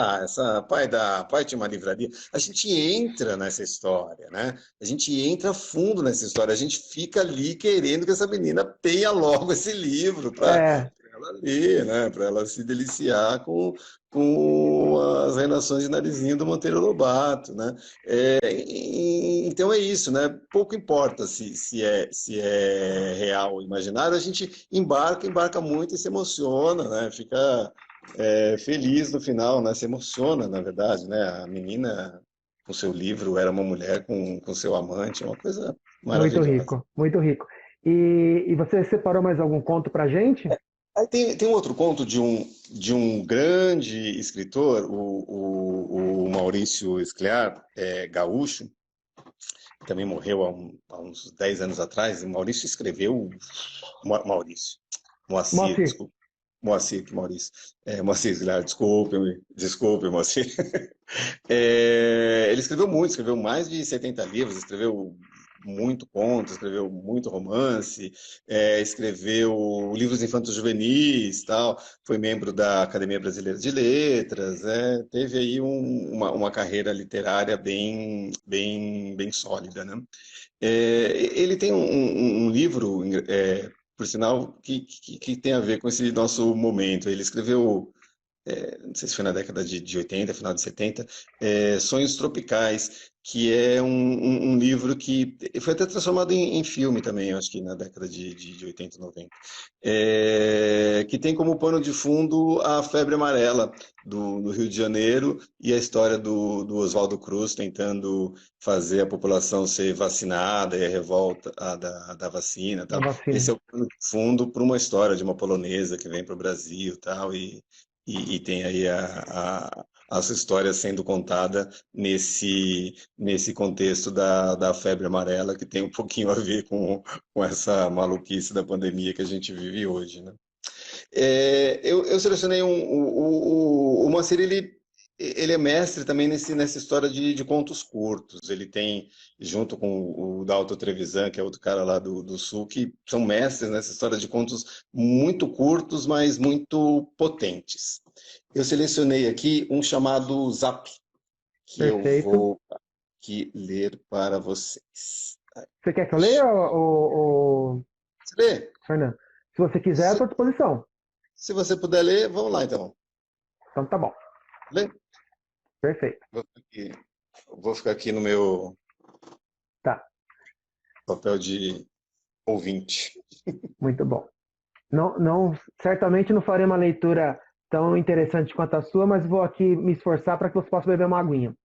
pai tinha uma livraria. A gente entra nessa história, né? A gente entra a fundo nessa história, a gente fica ali querendo que essa menina tenha logo esse livro para É, ela ler, né? Para ela se deliciar com as reinações de narizinho do Monteiro Lobato, né? Então é isso, né? Pouco importa se é real ou imaginário, a gente embarca muito e se emociona, né? Fica feliz no final, né? Se emociona, na verdade, né? A menina com seu livro era uma mulher com seu amante, uma coisa muito maravilhosa. rico, muito rico. E você separou mais algum conto para gente? Aí tem um outro conto de um grande escritor, o Maurício Scliar, gaúcho, que também morreu há uns 10 anos atrás. O Maurício escreveu. Maurício. Moacir, Moacir. desculpa. Maurício. Moacir Guilherme, desculpe, Moacir. Ele escreveu muito, escreveu mais de 70 livros, escreveu muito conto, escreveu muito romance, escreveu livros infantos juvenis, tal, foi membro da Academia Brasileira de Letras, teve aí uma carreira literária bem sólida, né? Ele tem um livro, por sinal, que tem a ver com esse nosso momento. Ele escreveu, não sei se foi na década de 80, final de 70, Sonhos Tropicais, que é um livro que foi até transformado em filme também, eu acho que na década de 80, 90, que tem como pano de fundo a febre amarela do Rio de Janeiro e a história do Oswaldo Cruz tentando fazer a população ser vacinada e a revolta da vacina, Da tal. vacina. Esse é o pano de fundo para uma história de uma polonesa que vem para o Brasil, tal, e tem aí a sua história sendo contada nesse contexto da febre amarela, que tem um pouquinho a ver com essa maluquice da pandemia que a gente vive hoje, né? Eu selecionei o Moacir, ele é mestre também nessa história de contos curtos. Ele tem, junto com o Dalton Trevisan, que é outro cara lá do Sul, que são mestres nessa história de contos muito curtos, mas muito potentes. Eu selecionei aqui um chamado Zap, que eu Perfeito. vou aqui ler para vocês. Você quer que eu leia, o Você lê? Fernando? Se você quiser, estou à disposição. Se você puder ler, vamos lá então. Então tá bom. Lê? Perfeito. Vou ficar aqui no meu Tá, papel de ouvinte. muito bom. Certamente não farei uma leitura tão interessante quanto a sua, mas vou aqui me esforçar para que você possa beber uma aguinha.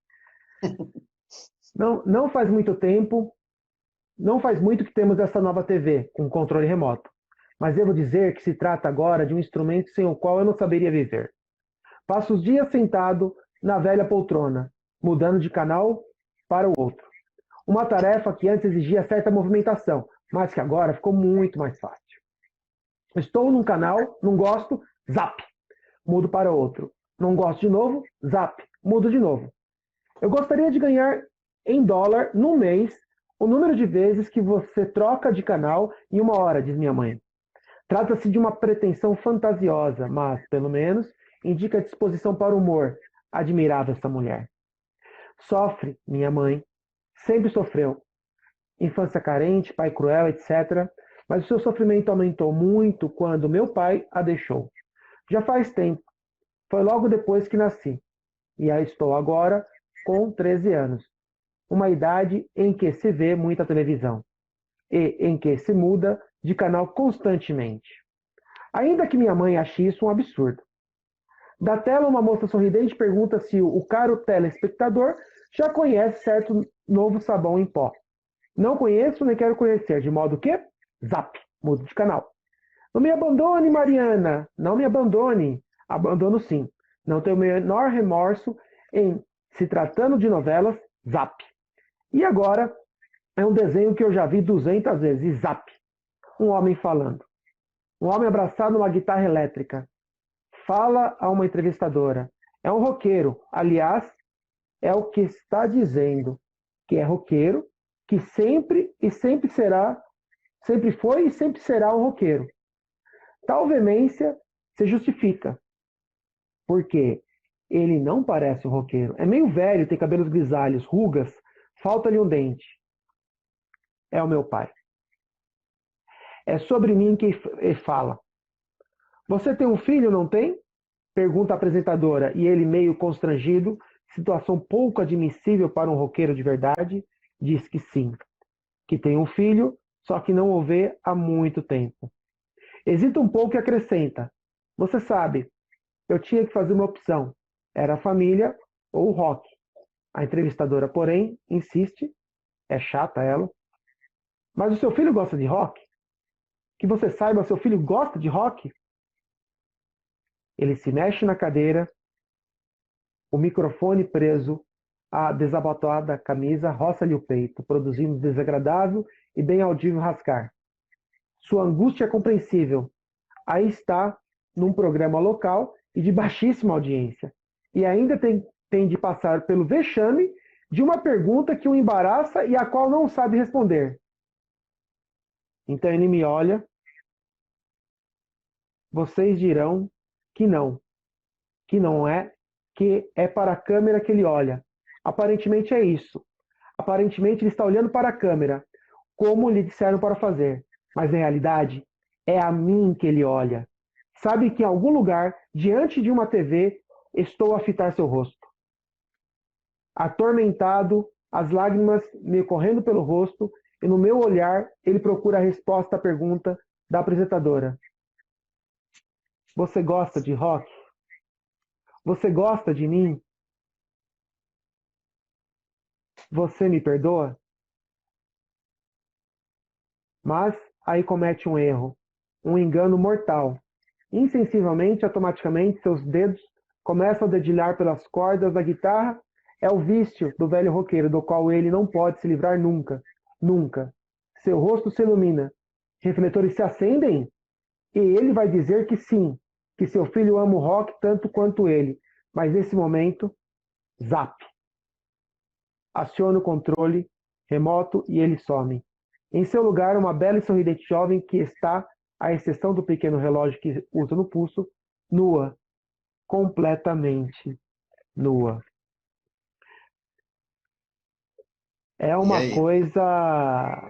Não faz muito tempo, não faz muito que temos essa nova TV com controle remoto, mas devo dizer que se trata agora de um instrumento sem o qual eu não saberia viver. Passo os dias sentado na velha poltrona, mudando de canal para o outro. Uma tarefa que antes exigia certa movimentação, mas que agora ficou muito mais fácil. Estou num canal, não gosto, zap, mudo para outro. Não gosto de novo, zap, mudo de novo. Eu gostaria de ganhar em dólar no mês o número de vezes que você troca de canal em uma hora, diz minha mãe. Trata-se de uma pretensão fantasiosa, mas, pelo menos, indica disposição para o humor. Admirável essa mulher. Sofre, minha mãe. Sempre sofreu. Infância carente, pai cruel, etc. Mas o seu sofrimento aumentou muito quando meu pai a deixou. Já faz tempo. Foi logo depois que nasci. E aí estou agora com 13 anos. Uma idade em que se vê muita televisão. E em que se muda de canal constantemente. Ainda que minha mãe ache isso um absurdo. Da tela, uma moça sorridente pergunta se o caro telespectador já conhece certo novo sabão em pó. Não conheço nem quero conhecer, de modo que, zap, mudo de canal. Não me abandone, Mariana, não me abandone. Abandono sim. Não tenho o menor remorso em, se tratando de novelas, zap. E agora, é um desenho que eu já vi 200 vezes, zap. Um homem falando. Um homem abraçado numa guitarra elétrica. Fala a uma entrevistadora. É um roqueiro. Aliás, é o que está dizendo. Que é roqueiro, que sempre será, sempre foi e sempre será um roqueiro. Tal veemência se justifica. Porque ele não parece um roqueiro. É meio velho, tem cabelos grisalhos, rugas, falta-lhe um dente. É o meu pai. É sobre mim que ele fala. Você tem um filho, não tem? Pergunta a apresentadora, e ele, meio constrangido, situação pouco admissível para um roqueiro de verdade, diz que sim, que tem um filho, só que não o vê há muito tempo. Hesita um pouco e acrescenta: você sabe, eu tinha que fazer uma opção, era a família ou o rock. A entrevistadora, porém, insiste, é chata ela. Mas o seu filho gosta de rock? Que você saiba, seu filho gosta de rock? Ele se mexe na cadeira, o microfone preso à desabotoada camisa roça-lhe o peito, produzindo desagradável e bem audível rasgar. Sua angústia é compreensível. Aí está num programa local e de baixíssima audiência. E ainda tem de passar pelo vexame de uma pergunta que o embaraça e a qual não sabe responder. Então ele me olha, vocês dirão que não é, que é para a câmera que ele olha. Aparentemente é isso. Aparentemente ele está olhando para a câmera, como lhe disseram para fazer. Mas na realidade, é a mim que ele olha. Sabe que em algum lugar, diante de uma TV, estou a fitar seu rosto. Atormentado, as lágrimas me correndo pelo rosto, e no meu olhar ele procura a resposta à pergunta da apresentadora. Você gosta de rock? Você gosta de mim? Você me perdoa? Mas aí comete um erro, um engano mortal. Insensivelmente, automaticamente, seus dedos começam a dedilhar pelas cordas da guitarra. É o vício do velho roqueiro, do qual ele não pode se livrar nunca. Nunca. Seu rosto se ilumina. Refletores se acendem e ele vai dizer que sim, que seu filho ama o rock tanto quanto ele. Mas nesse momento, zap. Aciona o controle remoto e ele some. Em seu lugar, uma bela e sorridente jovem que está, à exceção do pequeno relógio que usa no pulso, nua. Completamente nua. É E uma aí? coisa.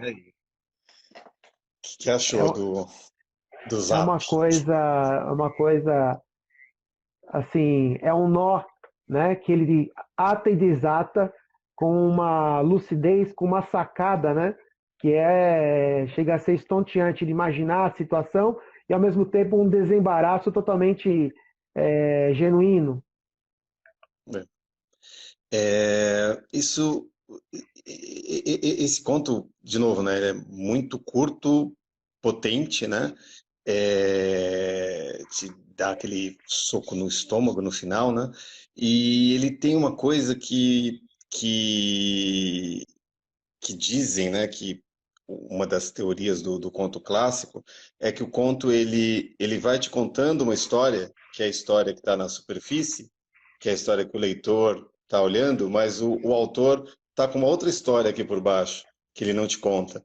E aí? O que achou do É Zap? uma coisa assim, é um nó, né, que ele ata e desata com uma lucidez, com uma sacada, né, que chega a ser estonteante de imaginar a situação e ao mesmo tempo um desembaraço totalmente genuíno. Isso, esse conto, de novo, né, ele é muito curto, potente, né? Te dá aquele soco no estômago no final, né? E ele tem uma coisa que dizem, né, que uma das teorias do conto clássico é que o conto ele vai te contando uma história, que é a história que está na superfície, que é a história que o leitor está olhando, mas o autor está com uma outra história aqui por baixo, que ele não te conta.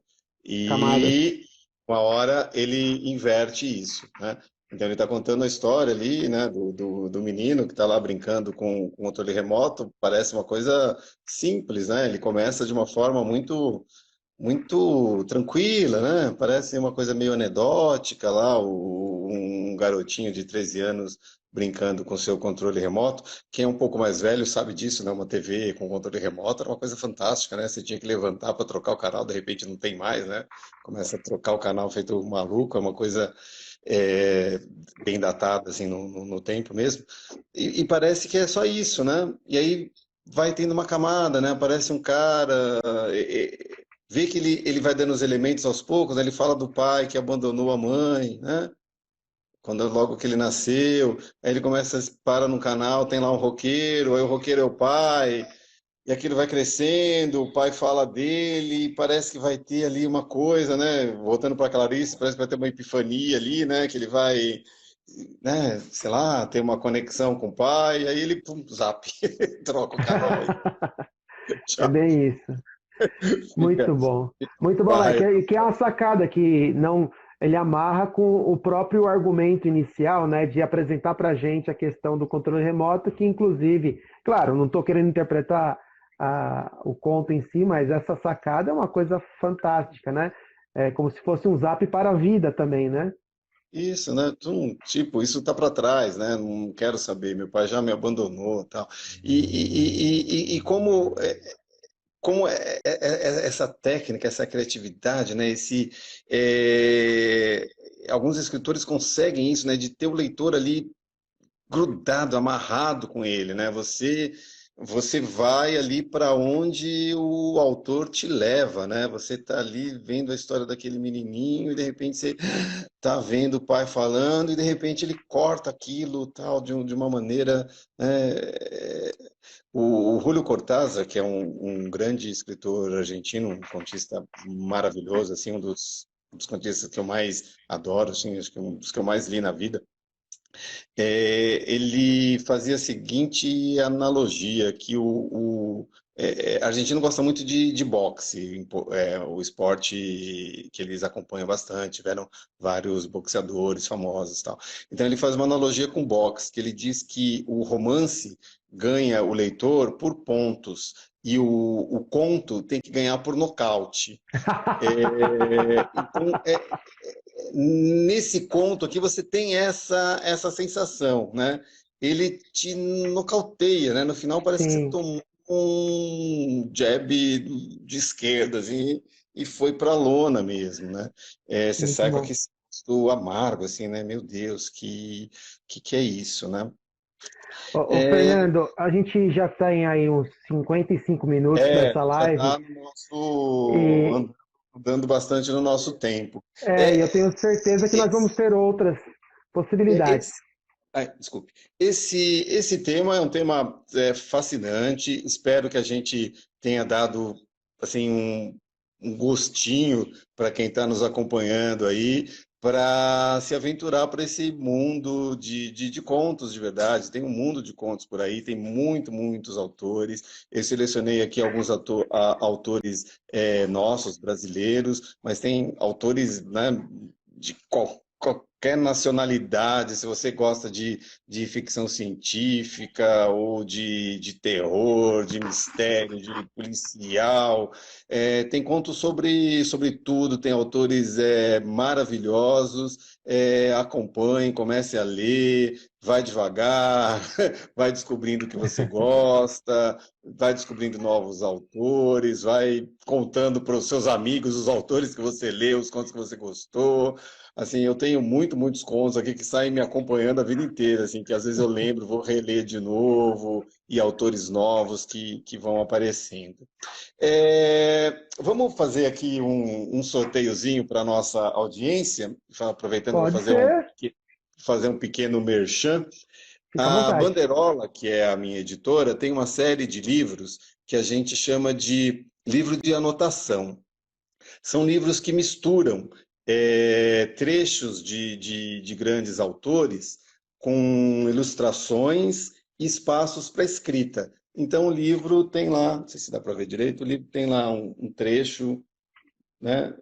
Camadas. E uma hora ele inverte isso, né? Então ele está contando a história ali, né, do menino que está lá brincando com o controle remoto. Parece uma coisa simples, né? Ele começa de uma forma muito tranquila, né? Parece uma coisa meio anedótica lá, um garotinho de 13 anos brincando com seu controle remoto. Quem é um pouco mais velho sabe disso, né? Uma TV com controle remoto era uma coisa fantástica, né? Você tinha que levantar para trocar o canal, de repente não tem mais, né? Começa a trocar o canal feito um maluco, é uma coisa é, bem datada assim no tempo mesmo. E parece que é só isso, né? E aí vai tendo uma camada, né? Aparece um cara, vê que ele vai dando os elementos aos poucos, né? Ele fala do pai que abandonou a mãe, né? Quando logo que ele nasceu, aí ele começa, para no canal, tem lá um roqueiro, aí o roqueiro é o pai, e aquilo vai crescendo, o pai fala dele, e parece que vai ter ali uma coisa, né? Voltando para Clarice, parece que vai ter uma epifania ali, né? Que ele vai, né? Sei lá, ter uma conexão com o pai, aí ele, pum, zap, troca o canal aí. É Tchau. bem isso. Fica, Muito bom. fica Muito bom, é pai. que é uma sacada que não ele amarra com o próprio argumento inicial, né, de apresentar para a gente a questão do controle remoto, que inclusive, claro, não estou querendo interpretar o conto em si, mas essa sacada é uma coisa fantástica, né? É como se fosse um zap para a vida também, né? Isso, né? Tipo, isso tá para trás, né? Não quero saber, meu pai já me abandonou, tal. E como essa técnica, essa criatividade, né? É, alguns escritores conseguem isso, né? De ter o leitor ali grudado, amarrado com ele, né? Você vai ali para onde o autor te leva, né? Você está ali vendo a história daquele menininho e de repente você tá vendo o pai falando e de repente ele corta aquilo tal de uma maneira, né? O Julio Cortázar, que é um grande escritor argentino, um contista maravilhoso, assim, um dos contistas que eu mais adoro, assim, acho que um dos que eu mais li na vida. Ele fazia a seguinte analogia, que a Argentina gosta muito de boxe, o esporte que eles acompanham bastante, tiveram vários boxeadores famosos e tal. Então ele faz uma analogia com boxe, que ele diz que o romance ganha o leitor por pontos, e o conto tem que ganhar por nocaute. Então, nesse conto aqui você tem essa sensação, né? Ele te nocauteia, né? No final parece que você Sim, tomou um jab de esquerda, assim, e foi para a lona mesmo, né? Você muito sai com bom. aquele gosto amargo, assim, né? Meu Deus, que é isso, né? Ô, É, Fernando, a gente já tem aí uns 55 minutos dessa já live está no nosso e, andando bastante no nosso tempo. eu É, tenho certeza que nós vamos ter outras possibilidades. esse Ai, desculpe. Esse tema é um tema fascinante. Espero que a gente tenha dado assim um gostinho para quem está nos acompanhando aí, para se aventurar para esse mundo de contos de verdade. Tem um mundo de contos por aí, tem muitos autores. Eu selecionei aqui alguns autores nossos, brasileiros, mas tem autores, né, de qualquer nacionalidade, se você gosta de ficção científica ou de terror, de mistério, de policial. Tem contos sobre tudo, tem autores maravilhosos. Acompanhe, comece a ler, vai devagar, vai descobrindo o que você gosta, vai descobrindo novos autores, vai contando para os seus amigos os autores que você leu, os contos que você gostou. Assim, eu tenho muitos contos aqui que saem me acompanhando a vida inteira, assim, que às vezes eu lembro, vou reler de novo, e autores novos que vão aparecendo. Vamos fazer aqui um sorteiozinho para a nossa audiência, aproveitando, vou Pode ser, fazer um pequeno merchan. fica à A vontade. Banderola, que é a minha editora, tem uma série de livros que a gente chama de livro de anotação. São livros que misturam trechos de grandes autores com ilustrações e espaços para escrita. Então, o livro tem lá, não sei se dá para ver direito, o livro tem lá um trecho, né,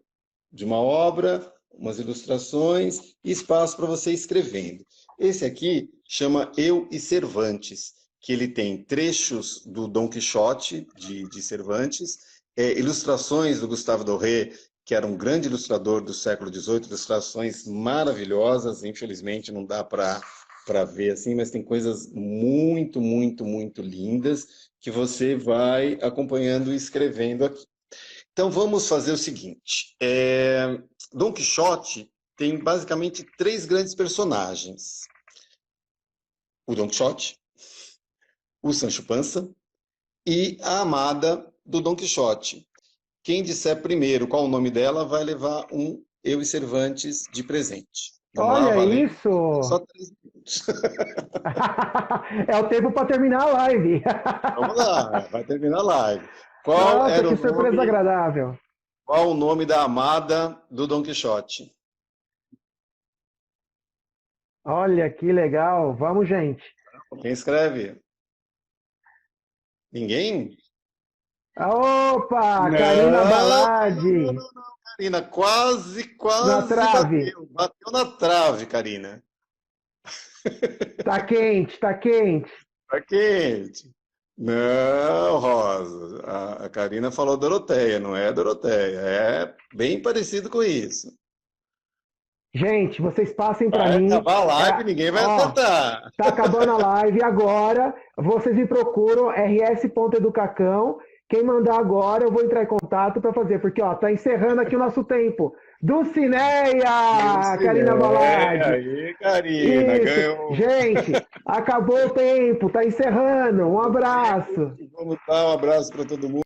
de uma obra, umas ilustrações e espaço para você ir escrevendo. Esse aqui chama Eu e Cervantes, que ele tem trechos do Dom Quixote, de Cervantes, ilustrações do Gustavo Doré, que era um grande ilustrador do século XVIII, ilustrações maravilhosas, infelizmente não dá para ver assim, mas tem coisas muito lindas que você vai acompanhando e escrevendo aqui. Então vamos fazer o seguinte: Dom Quixote tem basicamente três grandes personagens: o Dom Quixote, o Sancho Panza e a amada do Dom Quixote. Quem disser primeiro qual o nome dela vai levar um Eu e Cervantes de presente. Vamos lá, Olha valendo. isso! Só 3 minutos. É o tempo para terminar a live. Vamos lá, vai terminar a live. Qual Nossa, era que o surpresa nome? agradável. Qual o nome da amada do Dom Quixote? Olha que legal. Vamos, gente. Quem escreve? Ninguém? Opa, Karina Não, Baladi. Karina, Na quase trave. bateu. Bateu na trave, Karina. Tá quente, tá quente. Tá quente. Não, Rosa. A Karina falou Doroteia, não é Doroteia. É bem parecido com isso. Gente, vocês passem para Vai mim. acabar a live É, e ninguém vai ó, acertar. tá acabando a live agora. Vocês me procuram rs.educacão. Quem mandar agora, eu vou entrar em contato para fazer, porque ó, tá encerrando aqui o nosso tempo. Dulcineia, Karina É, Baladi. aí, Karina, Isso, ganhou. gente, acabou o tempo, tá encerrando. Um O tempo. abraço. Vamos dar um abraço para todo mundo.